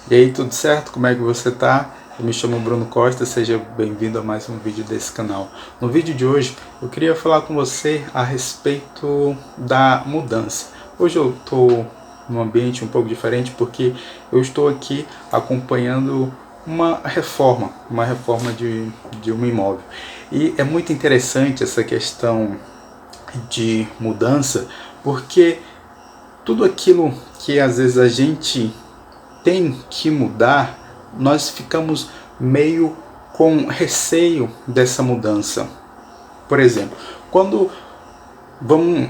E aí, tudo certo? Como é que você tá? Eu me chamo Bruno Costa, seja bem-vindo a mais um vídeo desse canal. No vídeo de hoje, eu queria falar com você a respeito da mudança. Hoje eu estou num ambiente um pouco diferente porque eu estou aqui acompanhando uma reforma de um imóvel. E é muito interessante essa questão de mudança, porque tudo aquilo que às vezes a gente tem que mudar, nós ficamos meio com receio dessa mudança. Por exemplo, quando vamos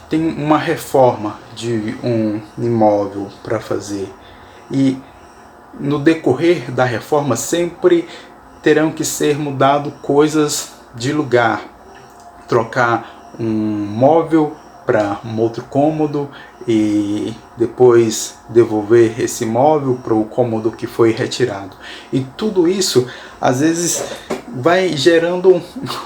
tem uma reforma de um imóvel para fazer e no decorrer da reforma sempre terão que ser mudado coisas de lugar, trocar um móvel para um outro cômodo e depois devolver esse móvel para o cômodo que foi retirado. E tudo isso às vezes vai gerando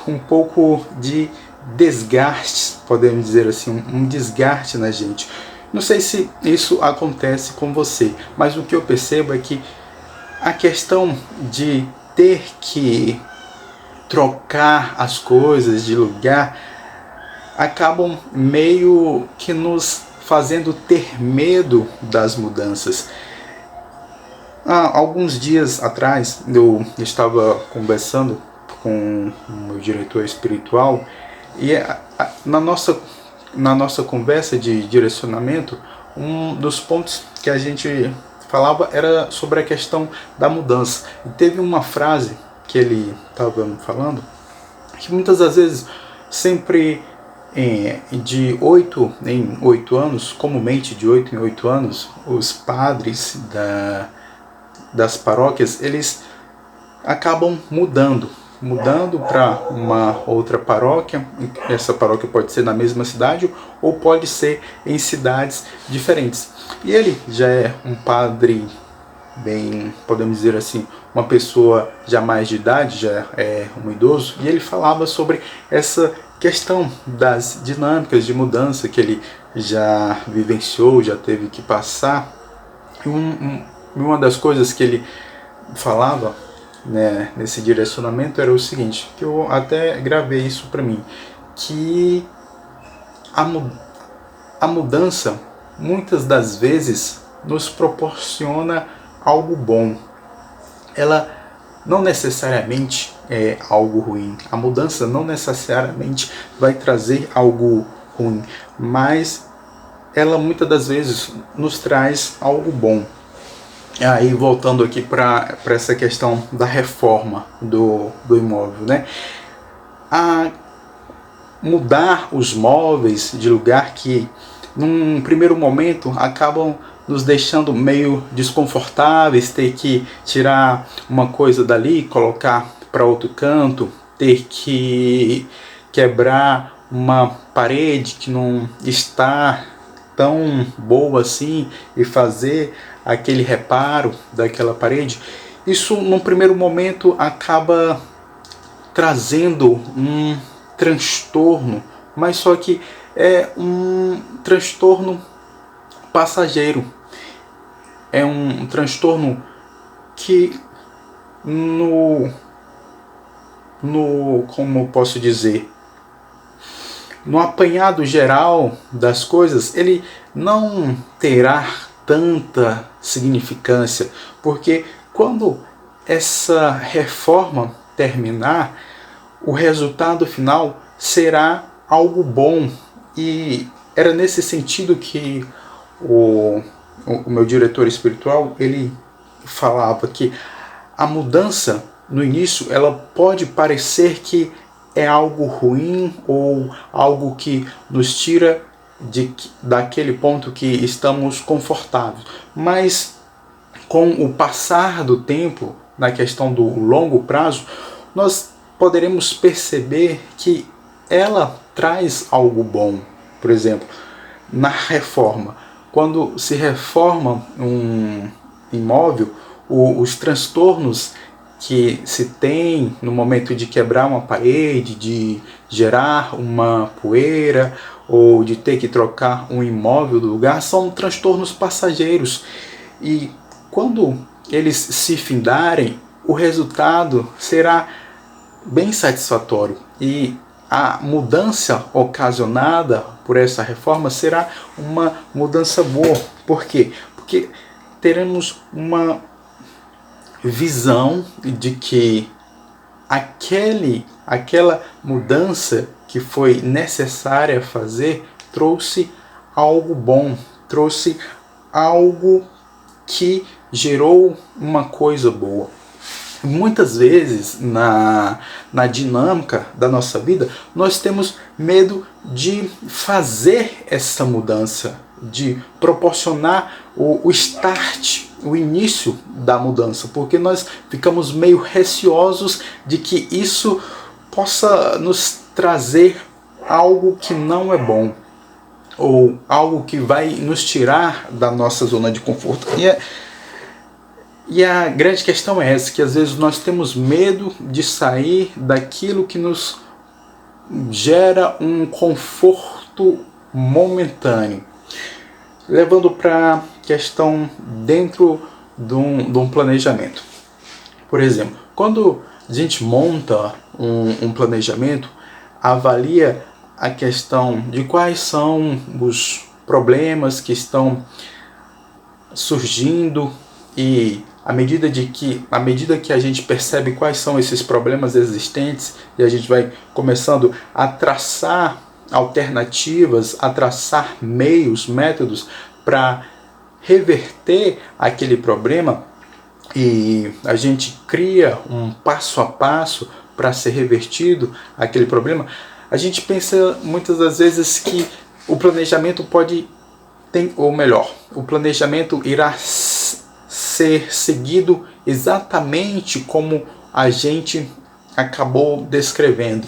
um pouco de desgaste, podemos dizer assim, um desgaste na gente. Não sei se isso acontece com você, mas o que eu percebo é que a questão de ter que trocar as coisas de lugar acabam meio que nos fazendo ter medo das mudanças. Há alguns dias atrás eu estava conversando com o meu diretor espiritual e na nossa conversa de direcionamento, um dos pontos que a gente falava era sobre a questão da mudança. E teve uma frase que ele estava me falando que muitas das vezes sempre de 8 em 8 anos, comumente de 8 em 8 anos, os padres das paróquias, eles acabam mudando para uma outra paróquia. Essa paróquia pode ser na mesma cidade ou pode ser em cidades diferentes. E ele já é um padre bem, podemos dizer assim, uma pessoa já mais de idade, já é um idoso, e ele falava sobre essa questão das dinâmicas de mudança que ele já vivenciou, já teve que passar. E uma das coisas que ele falava, né, nesse direcionamento era o seguinte, que eu até gravei isso para mim, que a mudança muitas das vezes nos proporciona algo bom. Ela não necessariamente é algo ruim. A mudança não necessariamente vai trazer algo ruim, mas ela muitas das vezes nos traz algo bom. Aí voltando aqui para essa questão da reforma do imóvel, né? A mudar os móveis de lugar que num primeiro momento acabam nos deixando meio desconfortáveis, ter que tirar uma coisa dali, colocar para outro canto, ter que quebrar uma parede que não está tão boa assim e fazer aquele reparo daquela parede. Isso num primeiro momento acaba trazendo um transtorno, mas só que é um transtorno passageiro. É um transtorno que como eu posso dizer, no apanhado geral das coisas, ele não terá tanta significância, porque quando essa reforma terminar, o resultado final será algo bom. E era nesse sentido que o meu diretor espiritual ele falava que a mudança no início ela pode parecer que é algo ruim ou algo que nos tira daquele ponto que estamos confortáveis, mas com o passar do tempo, na questão do longo prazo, nós poderemos perceber que ela traz algo bom. Por exemplo, na reforma, quando se reforma um imóvel, os transtornos que se tem no momento de quebrar uma parede, de gerar uma poeira ou de ter que trocar um imóvel do lugar, são transtornos passageiros. E quando eles se findarem, o resultado será bem satisfatório e a mudança ocasionada por essa reforma será uma mudança boa. Por quê? Porque teremos uma visão de que aquela mudança que foi necessária fazer trouxe algo bom, trouxe algo que gerou uma coisa boa. Muitas vezes na dinâmica da nossa vida nós temos medo de fazer essa mudança, de proporcionar o start, o início da mudança, porque nós ficamos meio receosos de que isso possa nos trazer algo que não é bom, ou algo que vai nos tirar da nossa zona de conforto. E a grande questão é essa, que às vezes nós temos medo de sair daquilo que nos gera um conforto momentâneo. Levando para a questão dentro de um planejamento. Por exemplo, quando a gente monta um planejamento, avalia a questão de quais são os problemas que estão surgindo e à medida que a gente percebe quais são esses problemas existentes e a gente vai começando a traçar alternativas, a traçar meios, métodos para reverter aquele problema, e a gente cria um passo a passo para ser revertido aquele problema, a gente pensa muitas das vezes que o planejamento o planejamento irá ser seguido exatamente como a gente acabou descrevendo.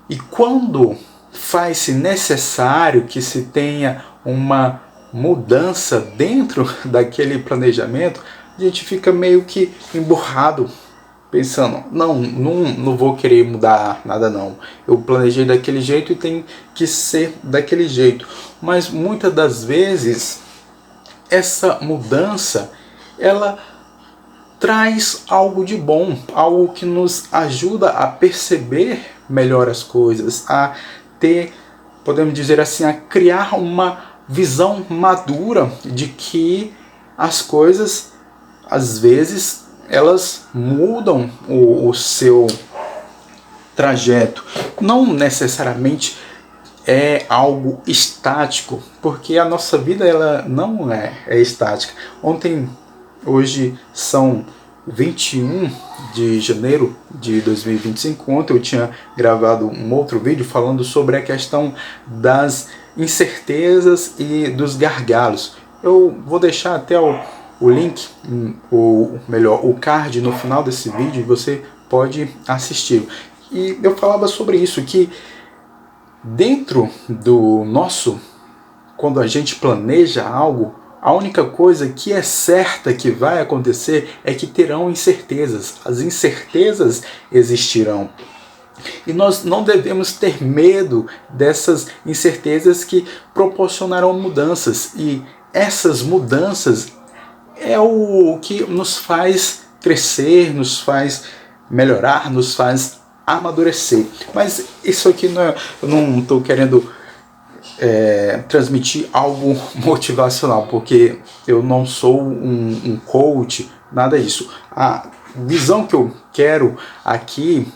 E quando faz-se necessário que se tenha uma mudança dentro daquele planejamento, a gente fica meio que emburrado, pensando, não vou querer mudar nada não. Eu planejei daquele jeito e tem que ser daquele jeito. Mas muitas das vezes essa mudança, ela traz algo de bom, algo que nos ajuda a perceber melhor as coisas, a ter, podemos dizer assim, a criar uma visão madura de que as coisas, às vezes, elas mudam o seu trajeto. Não necessariamente é algo estático, porque a nossa vida ela não é estática. Hoje são 21 de janeiro de 2025. Ontem eu tinha gravado um outro vídeo falando sobre a questão das incertezas e dos gargalos. Eu vou deixar até o link, o card no final desse vídeo, e você pode assistir. E eu falava sobre isso, que dentro do quando a gente planeja algo, a única coisa que é certa que vai acontecer é que terão incertezas. As incertezas existirão. E nós não devemos ter medo dessas incertezas que proporcionarão mudanças. E essas mudanças é o que nos faz crescer, nos faz melhorar, nos faz amadurecer. Mas isso aqui eu não estou querendo transmitir algo motivacional, porque eu não sou um coach, nada disso. A visão que eu quero aqui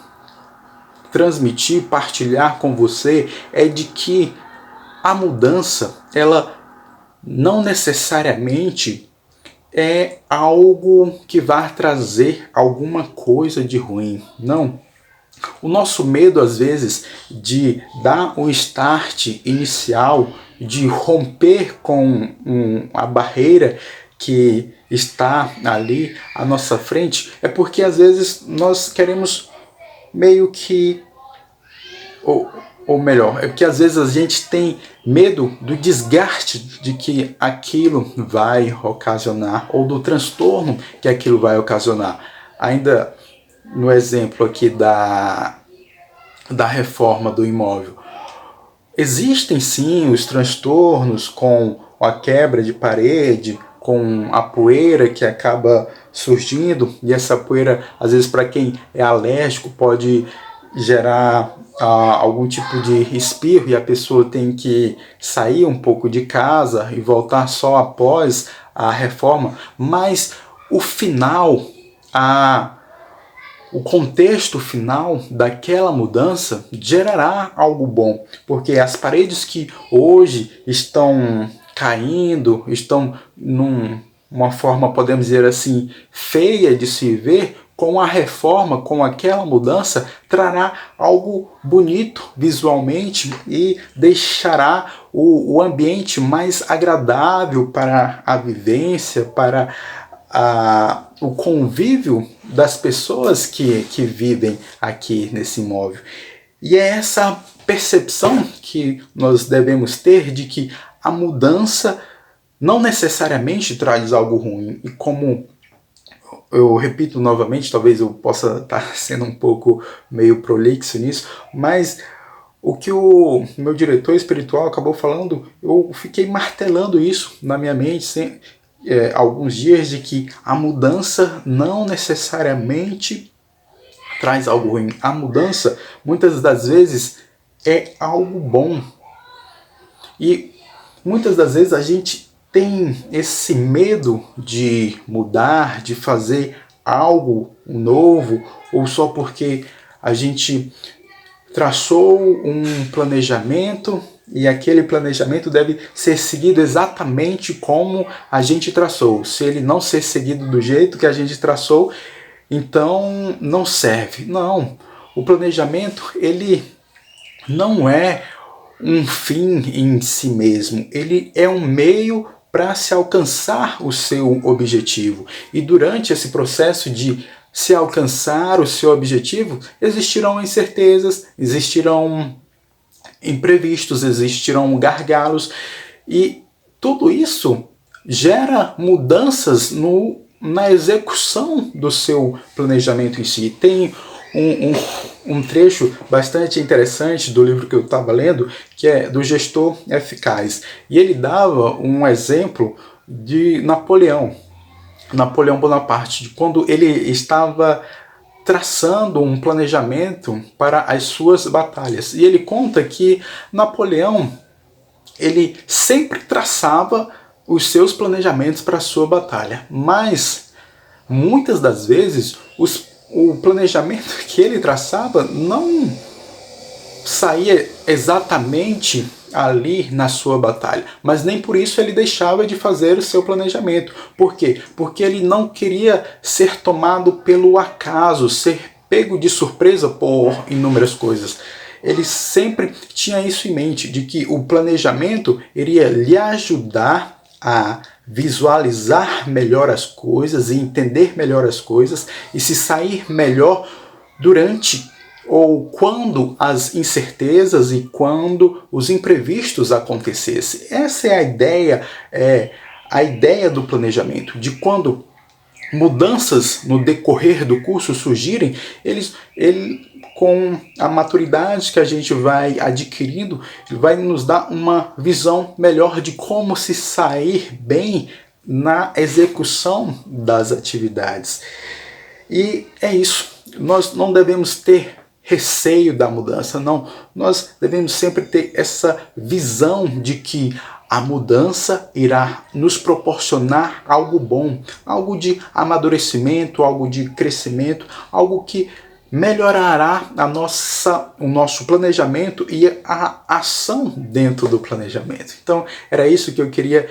transmitir, partilhar com você é de que a mudança, ela não necessariamente é algo que vai trazer alguma coisa de ruim, não. O nosso medo, às vezes, de dar um start inicial, de romper com a barreira que está ali à nossa frente, é porque, às vezes, nós queremos meio que... Ou melhor, é porque, às vezes, a gente tem medo do desgaste de que aquilo vai ocasionar, ou do transtorno que aquilo vai ocasionar. Ainda no exemplo aqui da reforma do imóvel, existem sim os transtornos com a quebra de parede, com a poeira que acaba surgindo, e essa poeira, às vezes, para quem é alérgico, pode gerar algum tipo de espirro e a pessoa tem que sair um pouco de casa e voltar só após a reforma, mas o final, o contexto final daquela mudança gerará algo bom, porque as paredes que hoje estão caindo, estão numa forma, podemos dizer assim, feia de se ver, com a reforma, com aquela mudança, trará algo bonito visualmente e deixará o ambiente mais agradável para a vivência, para o convívio das pessoas que vivem aqui nesse imóvel. E é essa percepção que nós devemos ter de que a mudança não necessariamente traz algo ruim. E como eu repito novamente, talvez eu possa estar sendo um pouco meio prolixo nisso, mas o que o meu diretor espiritual acabou falando, eu fiquei martelando isso na minha mente alguns dias, de que a mudança não necessariamente traz algo ruim. A mudança, muitas das vezes, é algo bom. E muitas das vezes a gente tem esse medo de mudar, de fazer algo novo, ou só porque a gente traçou um planejamento e aquele planejamento deve ser seguido exatamente como a gente traçou. Se ele não ser seguido do jeito que a gente traçou, então não serve. Não, o planejamento, ele não é um fim em si mesmo, ele é um meio para se alcançar o seu objetivo. E durante esse processo de se alcançar o seu objetivo, existirão incertezas, existirão imprevistos, existirão gargalos, e tudo isso gera mudanças na execução do seu planejamento em si. Tem um trecho bastante interessante do livro que eu estava lendo, que é do Gestor Eficaz, e ele dava um exemplo de Napoleão Bonaparte, de quando ele estava traçando um planejamento para as suas batalhas. E ele conta que Napoleão, ele sempre traçava os seus planejamentos para a sua batalha, mas muitas das vezes o planejamento que ele traçava não saía exatamente ali na sua batalha, mas nem por isso ele deixava de fazer o seu planejamento. Por quê? Porque ele não queria ser tomado pelo acaso, ser pego de surpresa por inúmeras coisas. Ele sempre tinha isso em mente, de que o planejamento iria lhe ajudar a visualizar melhor as coisas e entender melhor as coisas e se sair melhor durante ou quando as incertezas e quando os imprevistos acontecessem. Essa é a ideia do planejamento, de quando mudanças no decorrer do curso surgirem, ele com a maturidade que a gente vai adquirindo, ele vai nos dar uma visão melhor de como se sair bem na execução das atividades. E é isso. Nós não devemos ter receio da mudança, não. Nós devemos sempre ter essa visão de que a mudança irá nos proporcionar algo bom, algo de amadurecimento, algo de crescimento, algo que melhorará o nosso planejamento e a ação dentro do planejamento. Então, era isso que eu queria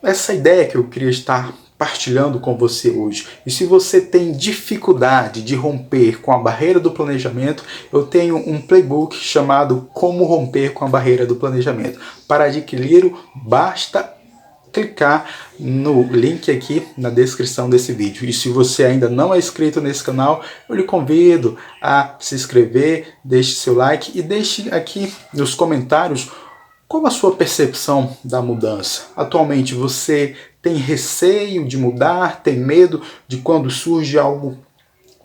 essa ideia que eu queria estar partilhando com você hoje. E se você tem dificuldade de romper com a barreira do planejamento, eu tenho um playbook chamado Como Romper com a Barreira do Planejamento. Para adquiri-lo, basta clicar no link aqui na descrição desse vídeo. E se você ainda não é inscrito nesse canal, eu lhe convido a se inscrever, deixe seu like e deixe aqui nos comentários qual a sua percepção da mudança. Atualmente você tem receio de mudar, tem medo de quando surge algo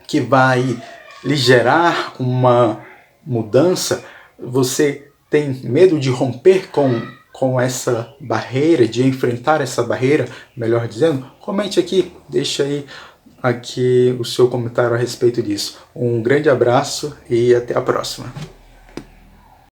que vai lhe gerar uma mudança? Você tem medo de romper com com essa barreira, de enfrentar essa barreira, melhor dizendo, comente aqui, deixa aí aqui o seu comentário a respeito disso. Um grande abraço e até a próxima.